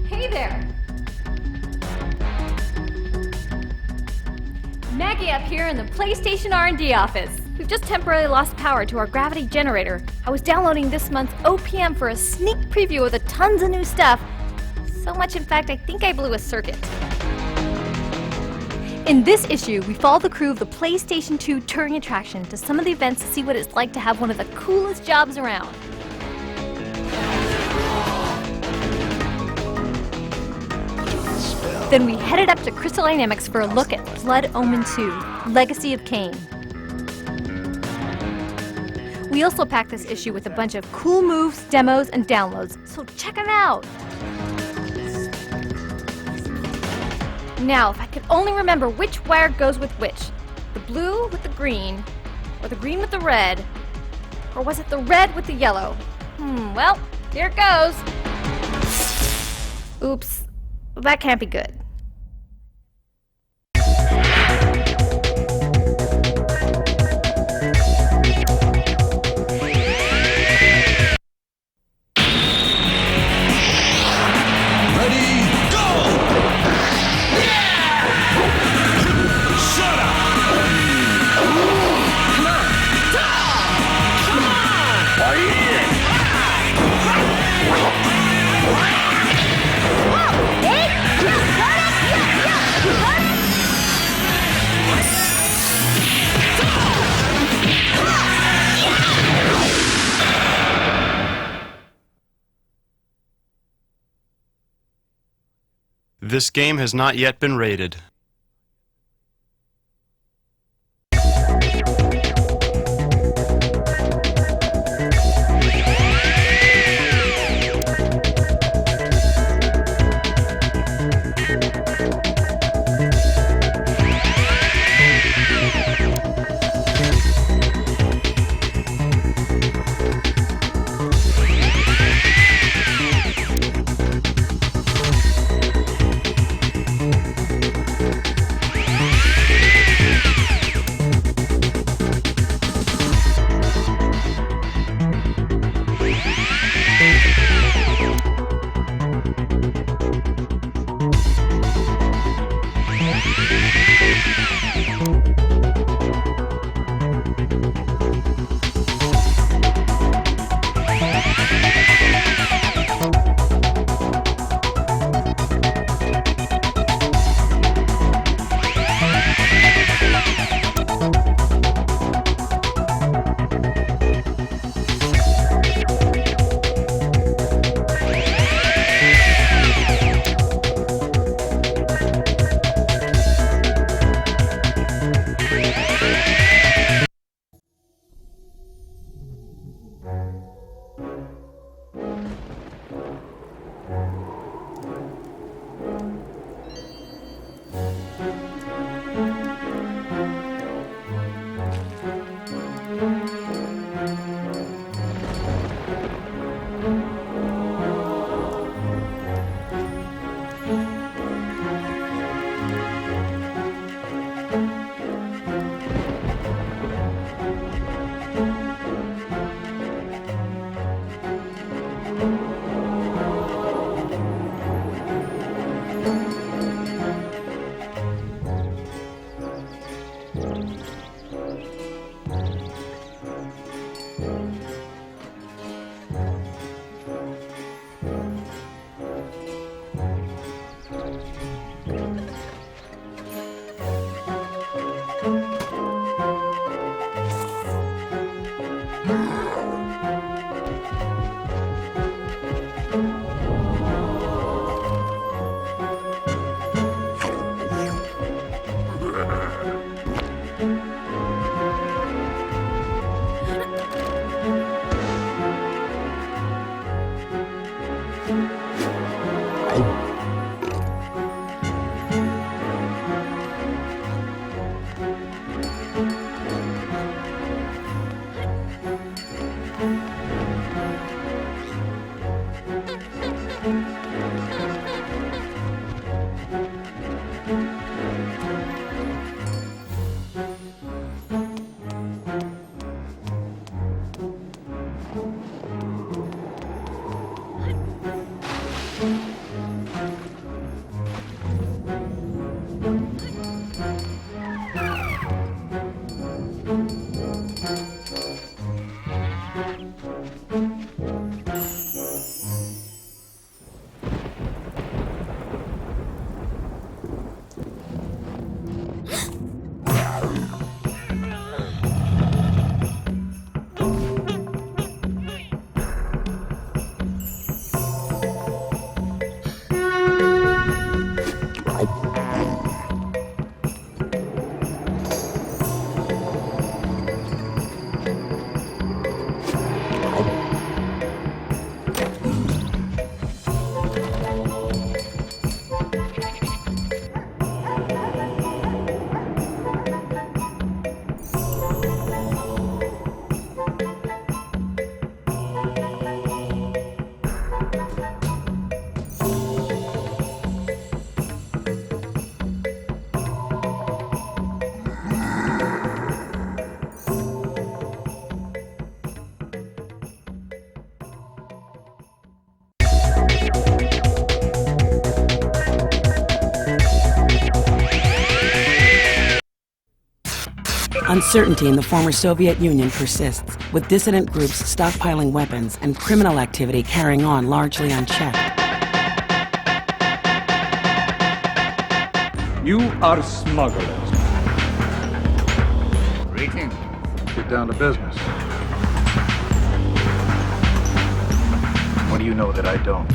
Hey there! Maggie up here in the PlayStation R&D office. We've just temporarily lost power to our gravity generator. I was downloading this month's OPM for a sneak preview of the tons of new stuff. So much, in fact, I think I blew a circuit. In this issue, we follow the crew of the PlayStation 2 touring attraction to some of the events to see what it's like to have one of the coolest jobs around. Then we headed up to Crystal Dynamics for a look at Blood Omen 2, Legacy of Kain. We also packed this issue with a bunch of cool moves, demos, and downloads, so check them out! Now, if I could only remember which wire goes with which, the blue with the green, or the green with the red, or was it the red with the yellow? Well, here it goes! Oops, that can't be good. This game has not yet been rated. Uncertainty in the former Soviet Union persists, with dissident groups stockpiling weapons and criminal activity carrying on largely unchecked. You are smugglers. Greetings. Get down to business. What do you know that I don't?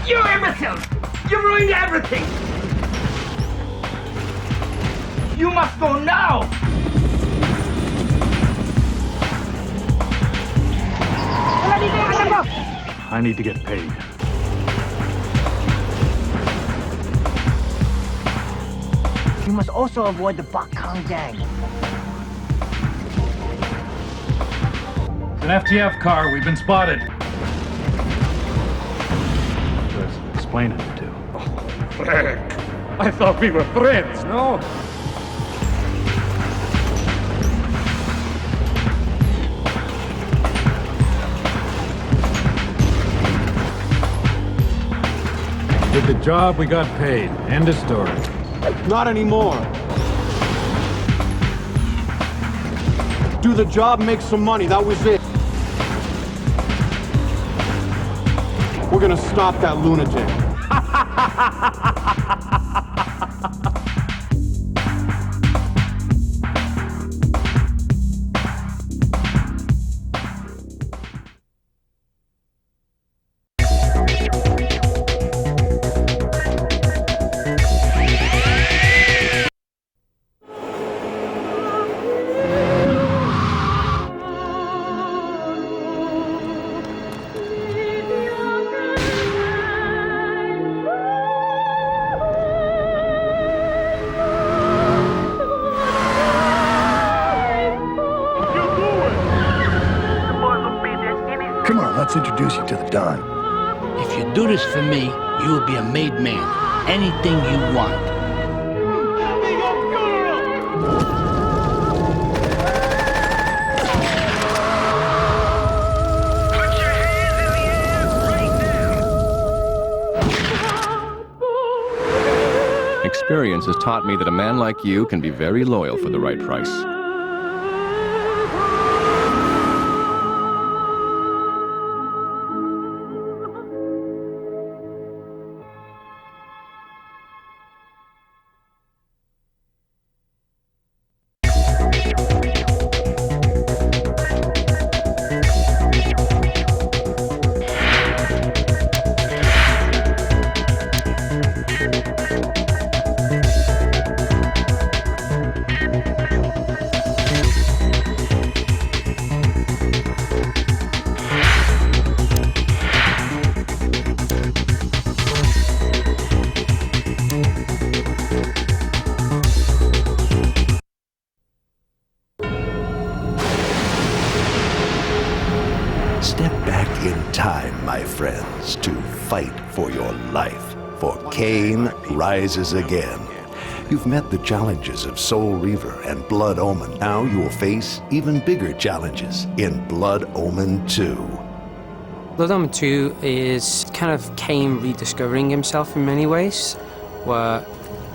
You imbecile! You ruined everything! You must go now! I need to get paid. You must also avoid the Bakang gang. It's an FTF car. We've been spotted. There's explaining to do. Oh, Frank! I thought we were friends, no? Did the job, we got paid. End of story. Not anymore. Do the job, make some money. That was it. We're gonna stop that lunatic. Come on, let's introduce you to the Don. If you do this for me, you will be a made man. Anything you want. Experience has taught me that a man like you can be very loyal for the right price. Step back in time, my friends, to fight for your life. For Kain rises again. You've met the challenges of Soul Reaver and Blood Omen. Now you will face even bigger challenges in Blood Omen 2. Blood Omen 2 is kind of Kain rediscovering himself in many ways, where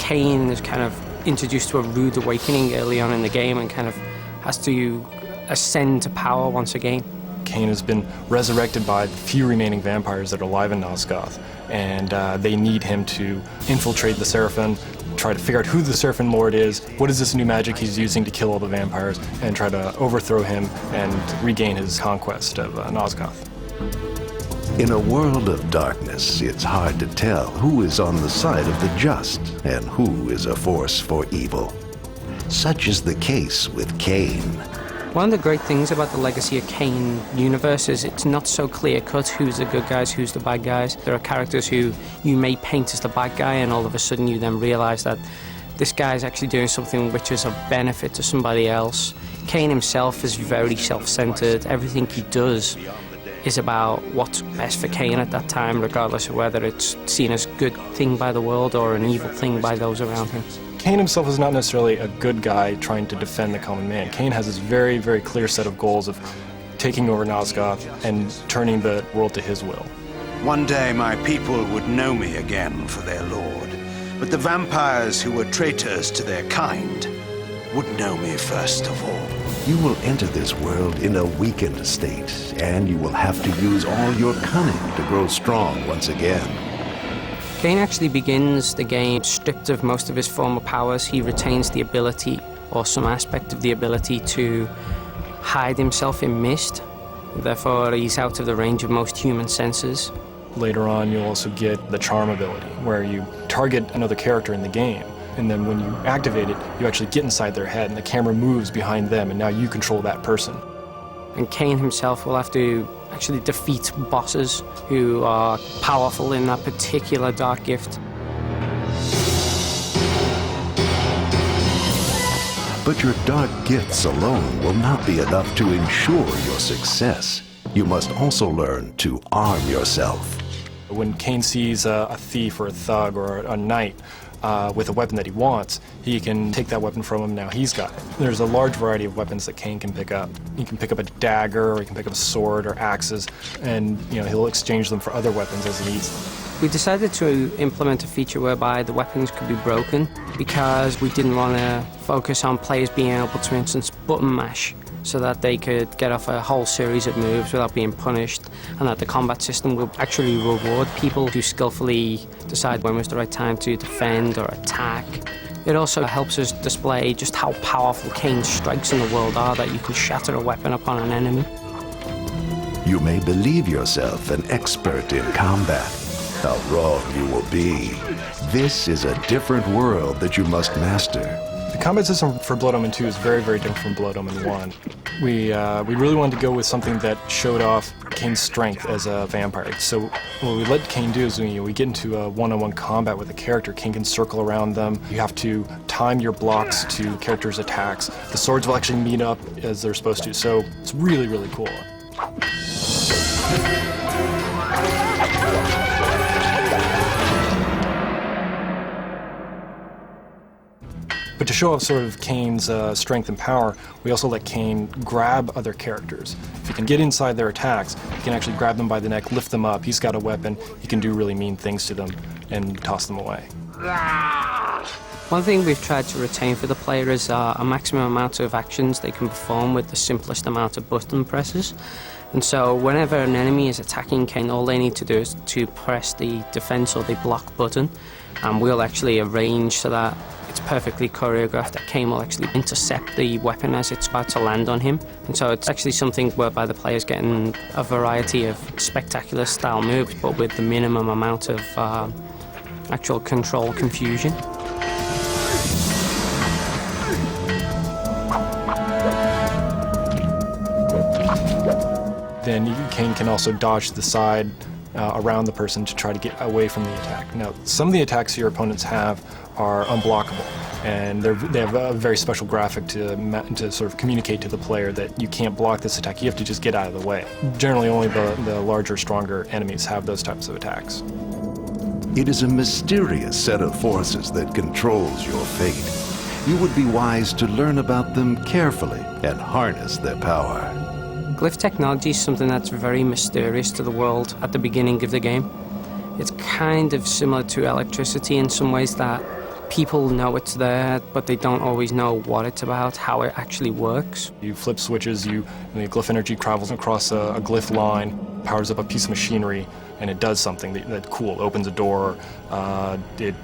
Kain is kind of introduced to a rude awakening early on in the game and kind of has to ascend to power once again. Kain has been resurrected by the few remaining vampires that are alive in Nosgoth, and they need him to infiltrate the Seraphim, try to figure out who the Seraphim Lord is, what is this new magic he's using to kill all the vampires, and try to overthrow him and regain his conquest of Nosgoth. In a world of darkness, it's hard to tell who is on the side of the just and who is a force for evil. Such is the case with Kain. One of the great things about the Legacy of Kain universe is it's not so clear-cut who's the good guys, who's the bad guys. There are characters who you may paint as the bad guy, and all of a sudden you then realize that this guy is actually doing something which is of benefit to somebody else. Kain himself is very self-centered. Everything he does is about what's best for Kain at that time, regardless of whether it's seen as a good thing by the world or an evil thing by those around him. Kain himself is not necessarily a good guy trying to defend the common man. Kain has this very, very clear set of goals of taking over Nosgoth and turning the world to his will. One day my people would know me again for their lord, but the vampires who were traitors to their kind would know me first of all. You will enter this world in a weakened state, and you will have to use all your cunning to grow strong once again. Kain actually begins the game stripped of most of his former powers. He retains the ability, or some aspect of the ability, to hide himself in mist. Therefore, he's out of the range of most human senses. Later on, you'll also get the charm ability, where you target another character in the game, and then when you activate it, you actually get inside their head, and the camera moves behind them, and now you control that person. And Kain himself will have to actually defeat bosses who are powerful in that particular dark gift. But your dark gifts alone will not be enough to ensure your success. You must also learn to arm yourself. When Kain sees a thief or a thug or a knight with a weapon that he wants, he can take that weapon from him. Now he's got it. There's a large variety of weapons that Kain can pick up. He can pick up a dagger, or he can pick up a sword or axes, and he'll exchange them for other weapons as he needs them. We decided to implement a feature whereby the weapons could be broken because we didn't want to focus on players being able to, for instance, button mash, so that they could get off a whole series of moves without being punished, and that the combat system will actually reward people who skillfully decide when was the right time to defend or attack. It also helps us display just how powerful Kain's strikes in the world are, that you can shatter a weapon upon an enemy. You may believe yourself an expert in combat. How wrong you will be. This is a different world that you must master. The combat system for Blood Omen 2 is very, very different from Blood Omen 1. We really wanted to go with something that showed off Kain's strength as a vampire. So what we let Kain do is we get into a one-on-one combat with a character. Kain can circle around them. You have to time your blocks to characters' attacks. The swords will actually meet up as they're supposed to, so it's really, really cool. But to show off sort of Kain's strength and power, we also let Kain grab other characters. If he can get inside their attacks, he can actually grab them by the neck, lift them up. He's got a weapon. He can do really mean things to them and toss them away. One thing we've tried to retain for the player is a maximum amount of actions they can perform with the simplest amount of button presses. And so whenever an enemy is attacking Kain, all they need to do is to press the defense or the block button, and we'll actually arrange so that it's perfectly choreographed that Kain will actually intercept the weapon as it's about to land on him. And so it's actually something whereby the player's getting a variety of spectacular style moves, but with the minimum amount of actual control confusion. Then Kain can also dodge to the side, around the person to try to get away from the attack. Now, some of the attacks your opponents have are unblockable, and they have a very special graphic to sort of communicate to the player that you can't block this attack, you have to just get out of the way. Generally, only the larger, stronger enemies have those types of attacks. It is a mysterious set of forces that controls your fate. You would be wise to learn about them carefully and harness their power. Glyph technology is something that's very mysterious to the world at the beginning of the game. It's kind of similar to electricity in some ways, that people know it's there, but they don't always know what it's about, how it actually works. You flip switches, the glyph energy travels across a glyph line, powers up a piece of machinery, and it does something that cool, opens a door, it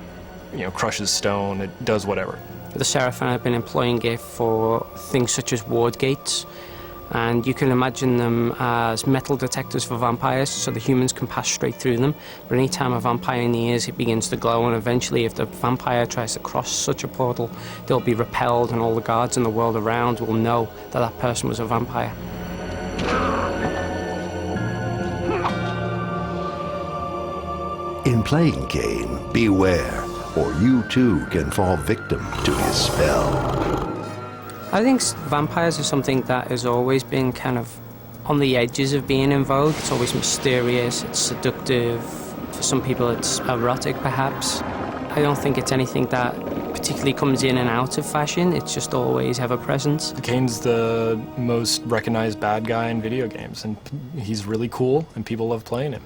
crushes stone, it does whatever. The Seraphim have been employing it for things such as ward gates, and you can imagine them as metal detectors for vampires, so the humans can pass straight through them. But anytime a vampire nears, it begins to glow, and eventually if the vampire tries to cross such a portal, they'll be repelled, and all the guards in the world around will know that that person was a vampire. In playing Kain, beware, or you too can fall victim to his spell. I think vampires are something that has always been kind of on the edges of being in vogue. It's always mysterious, it's seductive. For some people it's erotic, perhaps. I don't think it's anything that particularly comes in and out of fashion. It's just always ever-present. Kain's the most recognized bad guy in video games, and he's really cool, and people love playing him.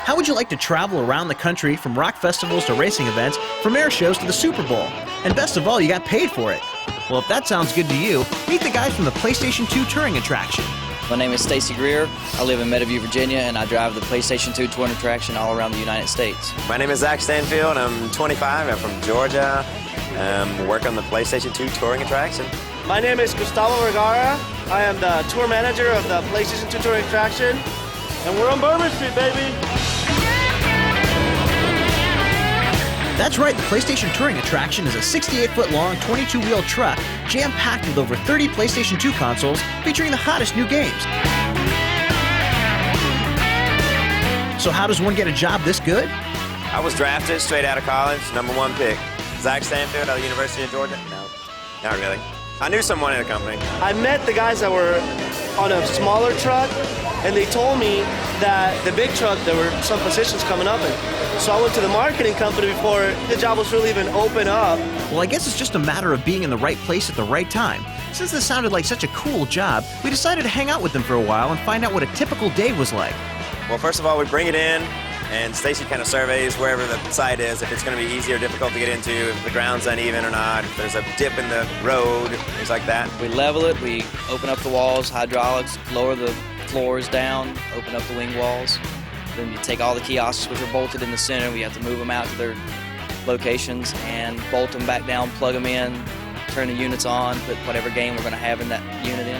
How would you like to travel around the country, from rock festivals to racing events, from air shows to the Super Bowl? And best of all, you got paid for it. Well, if that sounds good to you, meet the guys from the PlayStation 2 touring attraction. My name is Stacy Greer. I live in Meadowview, Virginia, and I drive the PlayStation 2 touring attraction all around the United States. My name is Zach Stanfield. I'm 25. I'm from Georgia. Work on the PlayStation 2 touring attraction. My name is Gustavo Vergara. I am the tour manager of the PlayStation 2 touring attraction. And we're on Bourbon Street, baby. That's right, the PlayStation Touring Attraction is a 68-foot-long, 22-wheel truck jam-packed with over 30 PlayStation 2 consoles featuring the hottest new games. So how does one get a job this good? I was drafted straight out of college, #1 pick. Zach Stanfield out of the University of Georgia? No, not really. I knew someone in the company. I met the guys that were on a smaller truck, and they told me that the big truck, there were some positions coming up in. So I went to the marketing company before the job was really even open up. Well, I guess it's just a matter of being in the right place at the right time. Since this sounded like such a cool job, we decided to hang out with them for a while and find out what a typical day was like. Well, first of all, we bring it in, and Stacy kind of surveys wherever the site is, if it's going to be easy or difficult to get into, if the ground's uneven or not, if there's a dip in the road, things like that. We level it, we open up the walls, hydraulics, lower the floors down, open up the wing walls. Then you take all the kiosks, which are bolted in the center, we have to move them out to their locations and bolt them back down, plug them in, turn the units on, put whatever game we're going to have in that unit in.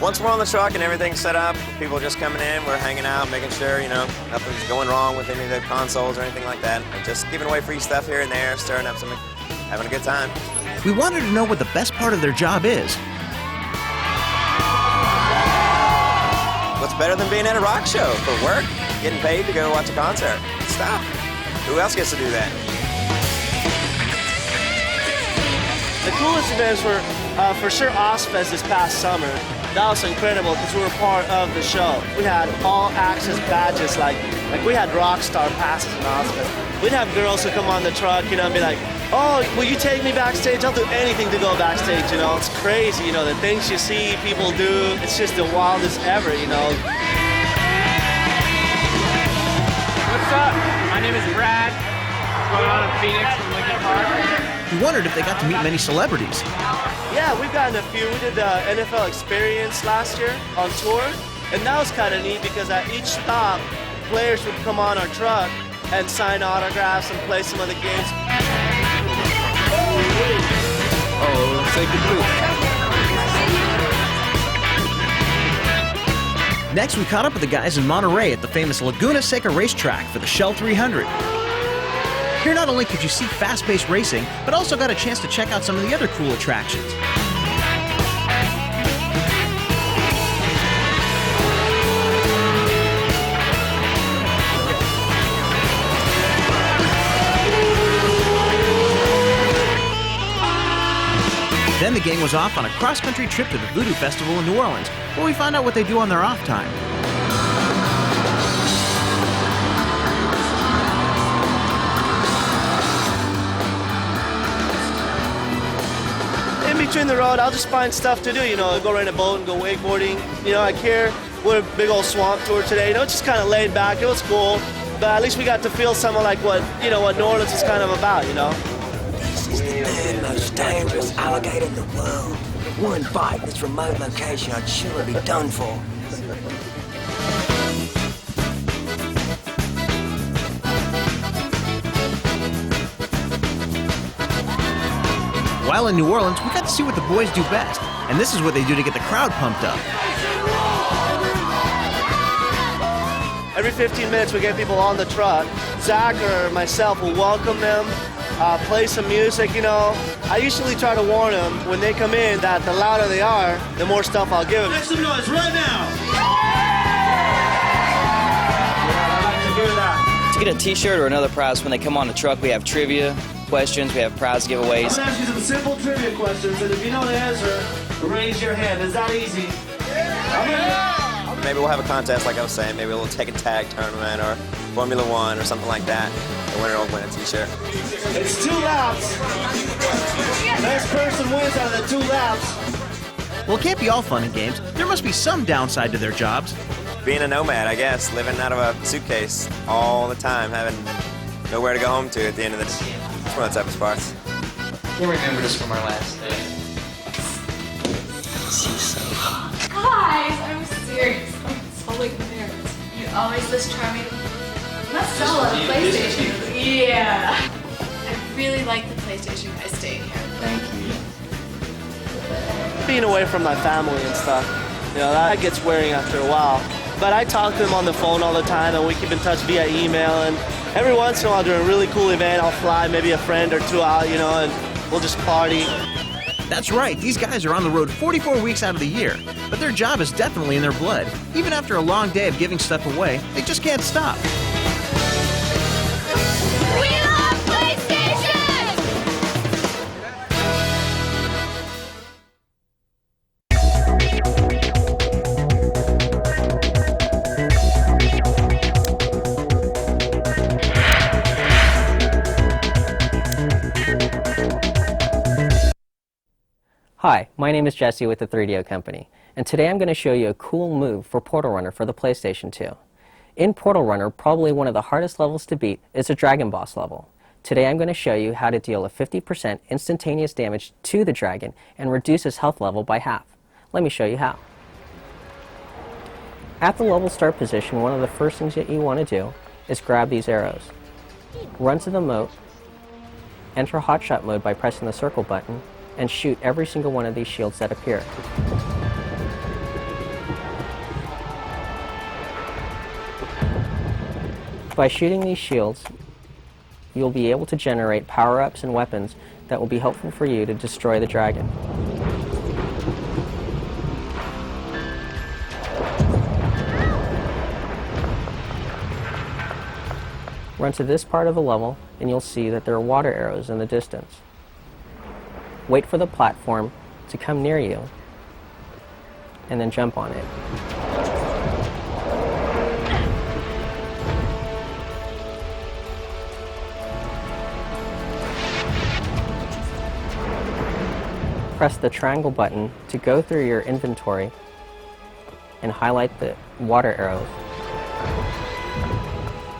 Once we're on the truck and everything's set up, people are just coming in, we're hanging out, making sure, nothing's going wrong with any of the consoles or anything like that. And just giving away free stuff here and there, stirring up something, having a good time. We wanted to know what the best part of their job is. What's better than being at a rock show for work? Getting paid to go watch a concert. Stop. Who else gets to do that? The coolest events were for sure Ozfest this past summer. That was incredible because we were part of the show. We had all access badges, like we had Rockstar passes in Ozfest. We'd have girls who come on the truck, and be like, oh, will you take me backstage? I'll do anything to go backstage, It's crazy, the things you see people do. It's just the wildest ever, What's up? My name is Brad. Going on in Phoenix from Lincoln Park. We wondered if they got to meet many celebrities. Yeah, we've gotten a few. We did the NFL Experience last year on tour, and that was kind of neat because at each stop, players would come on our truck and sign autographs and play some of the games. Uh-oh, safety blue. Next, we caught up with the guys in Monterey at the famous Laguna Seca racetrack for the Shell 300. Here not only could you see fast-paced racing, but also got a chance to check out some of the other cool attractions. Then the gang was off on a cross-country trip to the Voodoo Festival in New Orleans, where we found out what they do on their off time. In between the road, I'll just find stuff to do, you know, go rent a boat and go wakeboarding. You know, like here, we're a big old swamp tour today, you know, it's just kind of laid back, it was cool. But at least we got to feel something like what, you know, what New Orleans is kind of about, you know. This is the third most dangerous alligator in the world. One bite in this remote location, I'd surely be done for. While in New Orleans, we got to see what the boys do best, and this is what they do to get the crowd pumped up. Every 15 minutes we get people on the truck. Zach or myself will welcome them, play some music, you know. I usually try to warn them when they come in that the louder they are, the more stuff I'll give them. Make some noise right now! To get a t-shirt or another prize when they come on the truck, we have trivia, questions, we have prize giveaways. I'm gonna ask you some simple trivia questions, and if you know the answer, raise your hand. Is that easy? Maybe we'll have a contest, like I was saying. Maybe we'll take a tag tournament or Formula One or something like that. The winner will win a t-shirt. It's 2 laps. Best person wins out of the 2 laps. Well, it can't be all fun and games. There must be some downside to their jobs. Being a nomad, I guess. Living out of a suitcase all the time. Having nowhere to go home to at the end of the day. It's one of the toughest parts. You'll remember this from our last day. She's so hot. Guys, I'm serious. I'm totally embarrassed. You always this charming. Let's sell a PlayStation. Yeah. I really like the PlayStation guys staying here. Thank you. Being away from my family and stuff, you know, that gets wearing after a while. But I talk to them on the phone all the time, and we keep in touch via email. And every once in a while, during a really cool event, I'll fly maybe a friend or 2 out, you know, and we'll just party. That's right, these guys are on the road 44 weeks out of the year, but their job is definitely in their blood. Even after a long day of giving stuff away, they just can't stop. We love PlayStation! Hi, my name is Jesse with the 3DO Company, and today I'm going to show you a cool move for Portal Runner for the PlayStation 2. In Portal Runner, probably one of the hardest levels to beat is a Dragon Boss level. Today I'm going to show you how to deal a 50% instantaneous damage to the dragon and reduce his health level by half. Let me show you how. At the level start position, one of the first things that you want to do is grab these arrows. Run to the moat, enter hotshot mode by pressing the circle button, and shoot every single one of these shields that appear. By shooting these shields, you'll be able to generate power-ups and weapons that will be helpful for you to destroy the dragon. Run to this part of the level, and you'll see that there are water arrows in the distance. Wait for the platform to come near you, and then jump on it. Press the triangle button to go through your inventory and highlight the water arrows.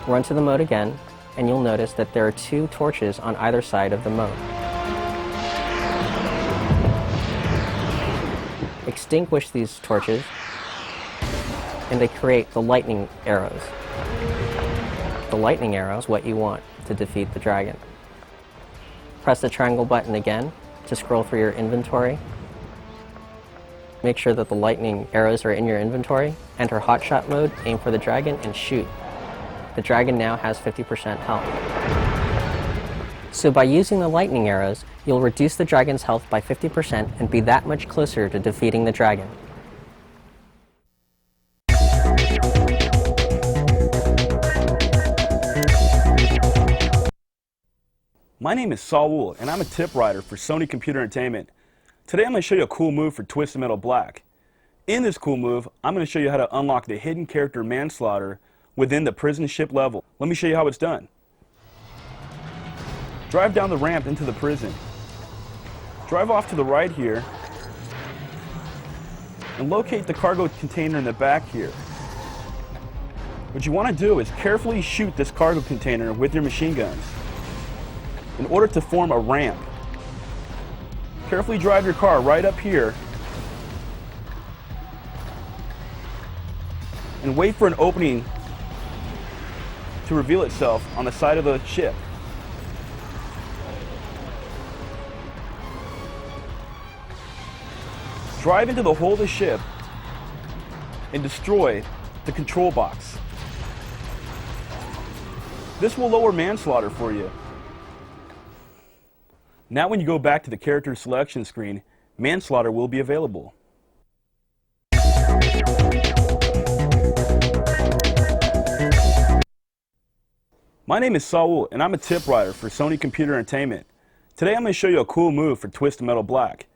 Run to the moat again, and you'll notice that there are 2 torches on either side of the moat. Extinguish these torches, and they create the lightning arrows. The lightning arrow is what you want to defeat the dragon. Press the triangle button again, to scroll through your inventory. Make sure that the lightning arrows are in your inventory. Enter hotshot mode, aim for the dragon, and shoot. The dragon now has 50% health. So by using the lightning arrows, you'll reduce the dragon's health by 50% and be that much closer to defeating the dragon. My name is Saul, and I'm a tip writer for Sony Computer Entertainment. Today I'm going to show you a cool move for Twisted Metal Black. In this cool move, I'm going to show you how to unlock the hidden character Manslaughter within the prison ship level. Let me show you how it's done. Drive down the ramp into the prison. Drive off to the right here and locate the cargo container in the back here. What you want to do is carefully shoot this cargo container with your machine guns in order to form a ramp. Carefully drive your car right up here and wait for an opening to reveal itself on the side of the ship. Drive into the hold of the ship and destroy the control box. This will lower manslaughter for you. Now when you go back to the character selection screen, manslaughter will be available. My name is Saul, and I'm a tip writer for Sony Computer Entertainment. Today I'm going to show you a cool move for Twisted Metal Black.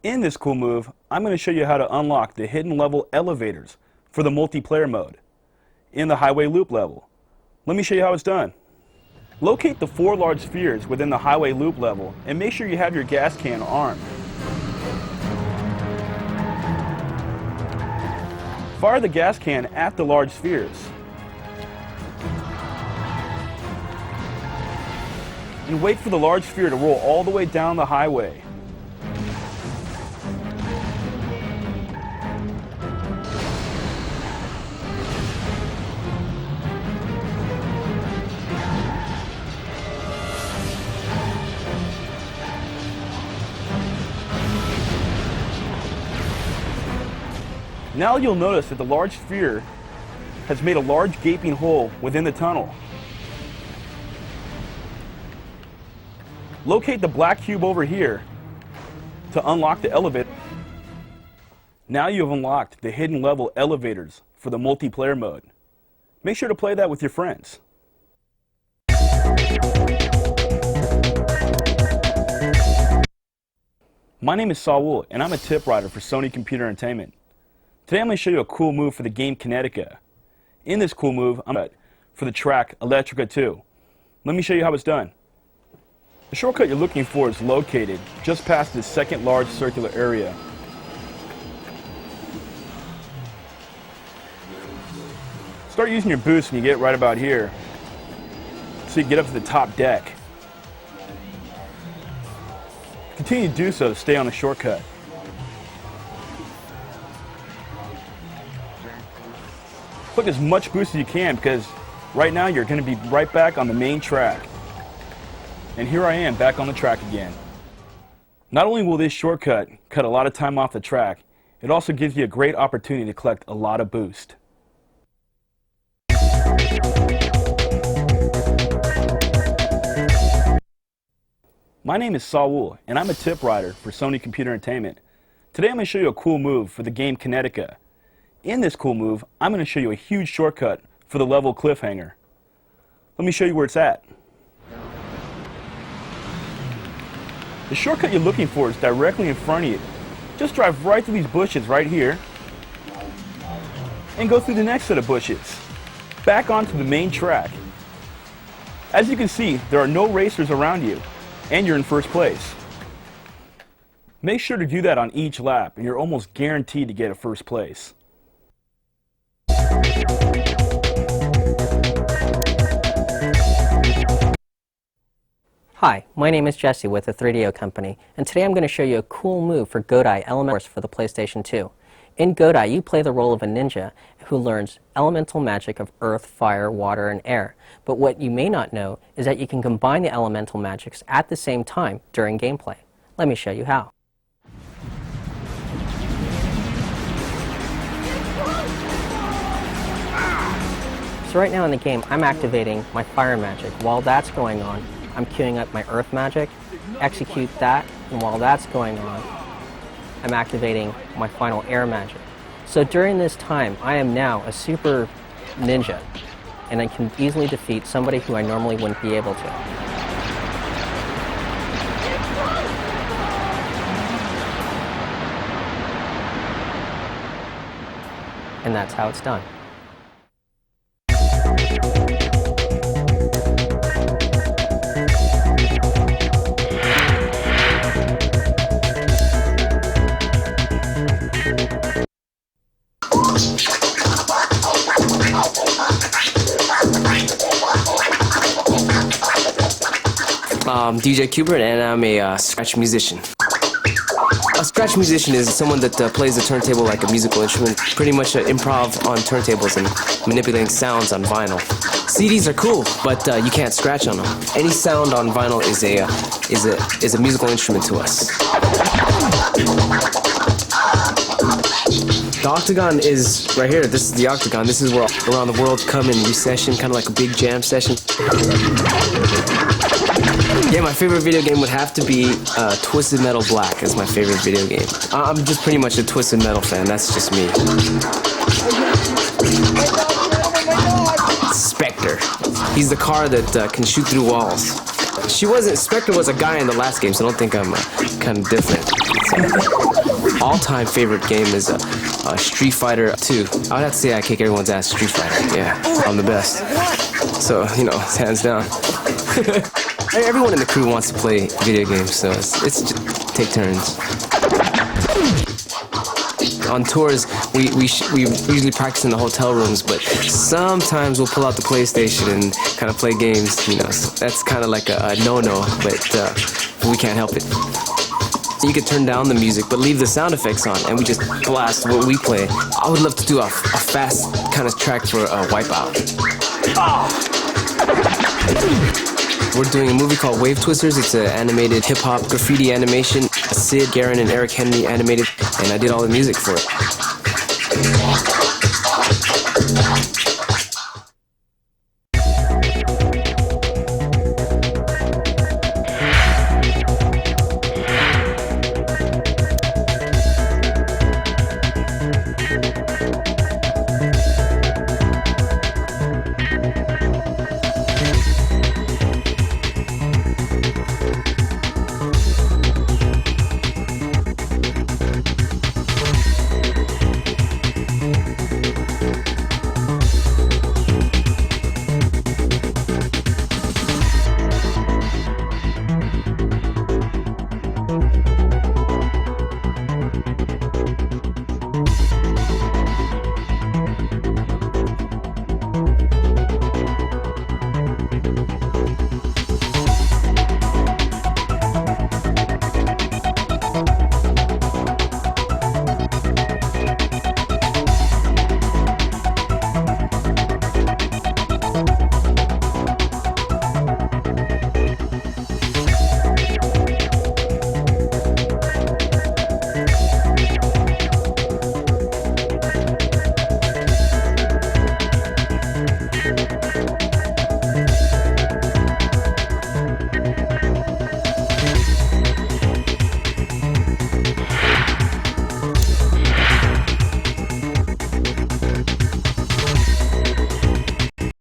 In this cool move, I'm going to show you how to unlock the hidden level elevators for the multiplayer mode in the highway loop level. Let me show you how it's done. Locate the 4 large spheres within the highway loop level and make sure you have your gas can armed. Fire the gas can at the large spheres. And wait for the large sphere to roll all the way down the highway. Now you'll notice that the large sphere has made a large gaping hole within the tunnel. Locate the black cube over here to unlock the elevator. Now you have unlocked the hidden level elevators for the multiplayer mode. Make sure to play that with your friends. My name is Saul, and I'm a tip writer for Sony Computer Entertainment. Today I'm going to show you a cool move for the game Kinetica. In this cool move, I'm for the track Electrica 2. Let me show you how it's done. The shortcut you're looking for is located just past this second large circular area. Start using your boost when you get right about here, so you get up to the top deck. Continue to do so to stay on the shortcut. Click as much boost as you can, because right now you're going to be right back on the main track. And here I am back on the track again. Not only will this shortcut cut a lot of time off the track, it also gives you a great opportunity to collect a lot of boost. My name is Saul, and I'm a tip writer for Sony Computer Entertainment. Today I'm going to show you a cool move for the game Kinetica. In this cool move, I'm going to show you a huge shortcut for the level cliffhanger. Let me show you where it's at. The shortcut you're looking for is directly in front of you. Just drive right through these bushes right here and go through the next set of bushes, back onto the main track. As you can see, there are no racers around you, and you're in first place. Make sure to do that on each lap, and you're almost guaranteed to get a first place. Hi, my name is Jesse with the 3DO Company, and today I'm going to show you a cool move for Gerdy Elemental for the PlayStation 2. In Gerdy, you play the role of a ninja who learns elemental magic of earth, fire, water, and air. But what you may not know is that you can combine the elemental magics at the same time during gameplay. Let me show you how. So right now in the game, I'm activating my fire magic. While that's going on, I'm queuing up my earth magic, execute that, and while that's going on, I'm activating my final air magic. So during this time, I am now a super ninja, and I can easily defeat somebody who I normally wouldn't be able to. And that's how it's done. I'm DJ Qbert, and I'm a scratch musician. A scratch musician is someone that plays the turntable like a musical instrument, pretty much improv on turntables and manipulating sounds on vinyl. CDs are cool, but you can't scratch on them. Any sound on vinyl is a musical instrument to us. The octagon is right here. This is the octagon. This is where around the world come in recession, kind of like a big jam session. Yeah, my favorite video game would have to be Twisted Metal Black is my favorite video game. I'm just pretty much a Twisted Metal fan. That's just me. Spectre. He's the car that can shoot through walls. Spectre was a guy in the last game, so I don't think I'm kind of different. So, all-time favorite game is Street Fighter 2. I would have to say I kick everyone's ass Street Fighter. Yeah, I'm the best. So, you know, hands down. Everyone in the crew wants to play video games, so it's just take turns. On tours, we usually practice in the hotel rooms, but sometimes we'll pull out the PlayStation and kind of play games. You know, so that's kind of like a no-no, but we can't help it. You could turn down the music, but leave the sound effects on, and we just blast what we play. I would love to do a fast kind of track for Wipeout. We're doing a movie called Wave Twisters. It's an animated hip-hop graffiti animation. Sid, Garen, and Eric Henry animated, and I did all the music for it.